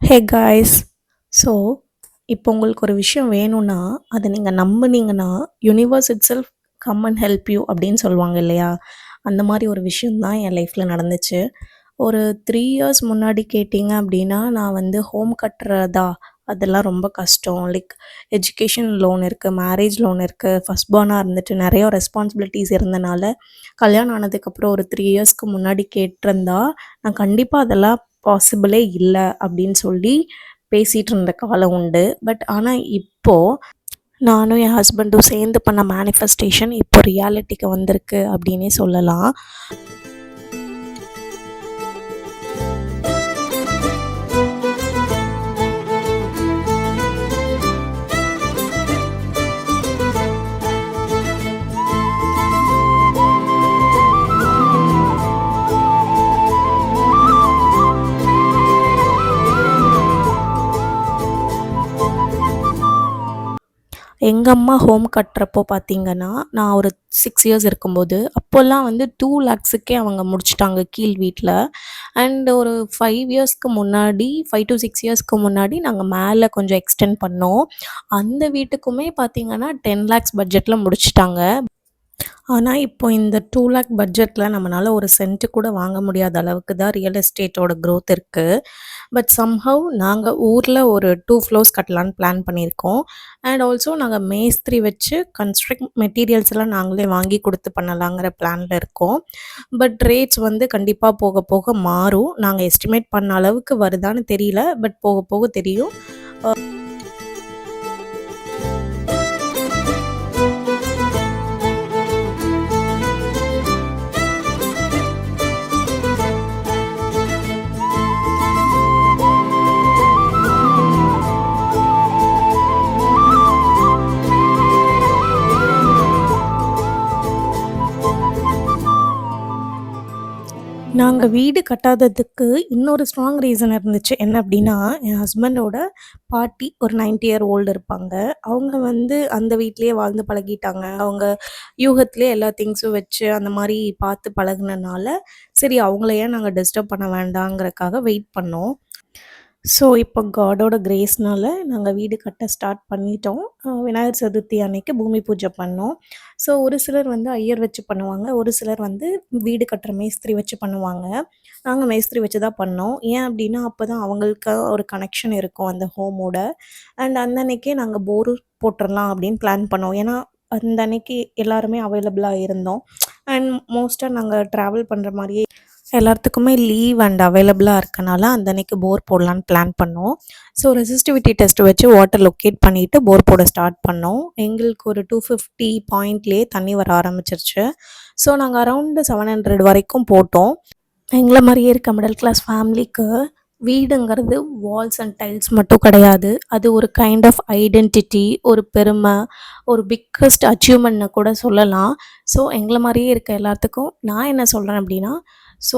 Hey guys. So இப்போ உங்களுக்கு ஒரு விஷயம் வேணும்னா அதை நீங்கள் நம்புனீங்கன்னா universe itself come and help you அப்படின்னு சொல்லுவாங்க இல்லையா? அந்த மாதிரி ஒரு விஷயம் தான் என் லைஃப்பில் நடந்துச்சு. ஒரு 3 இயர்ஸ் முன்னாடி கேட்டிங்க அப்படின்னா நான் வந்து ஹோம் கட்டுறதா அதெல்லாம் ரொம்ப கஷ்டம். லைக் எஜுகேஷன் லோன் இருக்குது, மேரேஜ் லோன் இருக்குது, ஃபஸ்ட் பார்னாக இருந்துட்டு நிறைய ரெஸ்பான்சிபிலிட்டிஸ் இருந்தனால கல்யாணம் ஆனதுக்கப்புறம் ஒரு 3 இயர்ஸ்க்கு முன்னாடி கேட்டிருந்தா நான் கண்டிப்பாக அதெல்லாம் பாசிபிளே இல்லை அப்படின்னு சொல்லி பேசிகிட்டு இருந்த காலம் உண்டு. பட் ஆனால் இப்போது நானும் என் ஹஸ்பண்டும் சேர்ந்து பண்ண மேனிஃபெஸ்டேஷன் இப்போ ரியாலிட்டிக்கு வந்திருக்கு அப்படின்னே சொல்லலாம். எங்கள் அம்மா ஹோம் கட்டுறப்போ பார்த்தீங்கன்னா நான் ஒரு 6 இயர்ஸ் இருக்கும்போது அப்போல்லாம் வந்து 2 lakhs அவங்க முடிச்சிட்டாங்க கீழ் வீட்டில். அண்ட் ஒரு 5 இயர்ஸ்க்கு முன்னாடி 5 to 6 இயர்ஸ்க்கு முன்னாடி நாங்கள் மேலே கொஞ்சம் எக்ஸ்டெண்ட் பண்ணோம். அந்த வீட்டுக்குமே பார்த்தீங்கன்னா 10 lakhs பட்ஜெட்டில் முடிச்சிட்டாங்க. ஆனால் இப்போ இந்த 2 lakh பட்ஜெட்டில் நம்மளால் ஒரு சென்ட்டு கூட வாங்க முடியாத அளவுக்கு தான் ரியல் எஸ்டேட்டோட க்ரோத் இருக்குது. பட் சம்ஹவ் நாங்கள் ஊரில் ஒரு 2 floors கட்டலான்னு பிளான் பண்ணியிருக்கோம். அண்ட் ஆல்சோ நாங்கள் மேஸ்திரி வச்சு கன்ஸ்ட்ரக்ட் மெட்டீரியல்ஸ் எல்லாம் நாங்களே வாங்கி கொடுத்து பண்ணலாங்கிற பிளானில் இருக்கோம். பட் ரேட்ஸ் வந்து கண்டிப்பாக போக போக மாறும். நாங்கள் எஸ்டிமேட் பண்ண அளவுக்கு வருதான்னு தெரியல, பட் போக போக தெரியும். நாங்கள் வீடு கட்டாததுக்கு இன்னொரு ஸ்ட்ராங் ரீசன் இருந்துச்சு. என்ன அப்படின்னா, என் ஹஸ்பண்டோட பாட்டி ஒரு 90 year old இருப்பாங்க. அவங்க வந்து அந்த வீட்டிலேயே வாழ்ந்து பழகிட்டாங்க. அவங்க யூகத்திலே எல்லா திங்ஸும் வச்சு அந்த மாதிரி பார்த்து பழகுனனால சரி அவங்கள ஏன் நாங்கள் டிஸ்டர்ப் பண்ண வேண்டாங்கிறக்காக வெயிட் பண்ணோம். ஸோ இப்போ காடோட கிரேஸ்னால நாங்கள் வீடு கட்ட ஸ்டார்ட் பண்ணிட்டோம். விநாயகர் சதுர்த்தி அன்னைக்கு பூமி பூஜை பண்ணோம். ஸோ ஒரு சிலர் வந்து ஐயர் வச்சு பண்ணுவாங்க, ஒரு சிலர் வந்து வீடு கட்டுற மேஸ்திரி வச்சு பண்ணுவாங்க. நாங்கள் மேஸ்திரி வச்சு தான் பண்ணோம். ஏன் அப்படின்னா அப்போ தான் அவங்களுக்கு ஒரு கனெக்ஷன் இருக்கும் அந்த ஹோமோட. அண்ட் அந்த அன்னைக்கே நாங்கள் போரு போட்டுடலாம் அப்படின்னு பிளான் பண்ணோம். ஏன்னா அந்த அன்னைக்கு எல்லாருமே அவைலபிளாக இருந்தோம். அண்ட் மோஸ்ட்டாக நாங்கள் ட்ராவல் பண்ணுற மாதிரியே எல்லாத்துக்குமே லீவ் அண்ட் அவைலபிளாக இருக்கனால அந்த அன்னைக்கு போர் போடலான்னு பிளான் பண்ணோம். ஸோ ரெசிஸ்டிவிட்டி டெஸ்ட் வச்சு வாட்டர் லொக்கேட் பண்ணிவிட்டு போர் போட ஸ்டார்ட் பண்ணோம். எங்களுக்கு ஒரு 250 பாயிண்ட்லேயே தண்ணி வர ஆரம்பிச்சிருச்சு. ஸோ நாங்கள் அரௌண்டு 700 வரைக்கும் போட்டோம். எங்களை மாதிரியே இருக்க மிடில் கிளாஸ் ஃபேமிலிக்கு வீடுங்கிறது வால்ஸ் அண்ட் டைல்ஸ் மட்டும் கிடையாது. அது ஒரு கைண்ட் ஆஃப் ஐடென்டிட்டி, ஒரு பெருமை, ஒரு பிக்கஸ்ட் அச்சீவ்மெண்ட்னு கூட சொல்லலாம். ஸோ எங்களை மாதிரியே இருக்க எல்லாத்துக்கும் நான் என்ன சொல்கிறேன் அப்படின்னா, ஸோ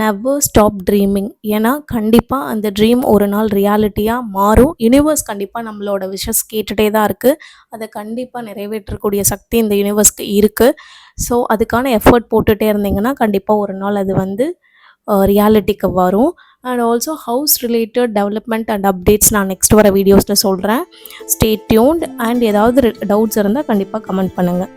நெவர் ஸ்டாப் ட்ரீமிங். ஏன்னா கண்டிப்பாக அந்த ட்ரீம் ஒரு நாள் ரியாலிட்டியாக மாறும். யூனிவர்ஸ் கண்டிப்பாக நம்மளோட விஷஸ் கேட்டுகிட்டே தான் இருக்குது. அதை கண்டிப்பாக நிறைவேற்றக்கூடிய சக்தி இந்த யூனிவர்ஸ்க்கு இருக்குது. ஸோ அதுக்கான எஃபர்ட் போட்டுகிட்டே இருந்தீங்கன்னா கண்டிப்பாக ஒரு நாள் அது வந்து ரியாலிட்டிக்கு வரும். And also house related development and updates நான் நெக்ஸ்ட் வர வீடியோஸில் சொல்கிறேன். Stay tuned. அண்ட் ஏதாவது டவுட்ஸ் இருந்தால் கண்டிப்பாக கமெண்ட் பண்ணுங்கள்.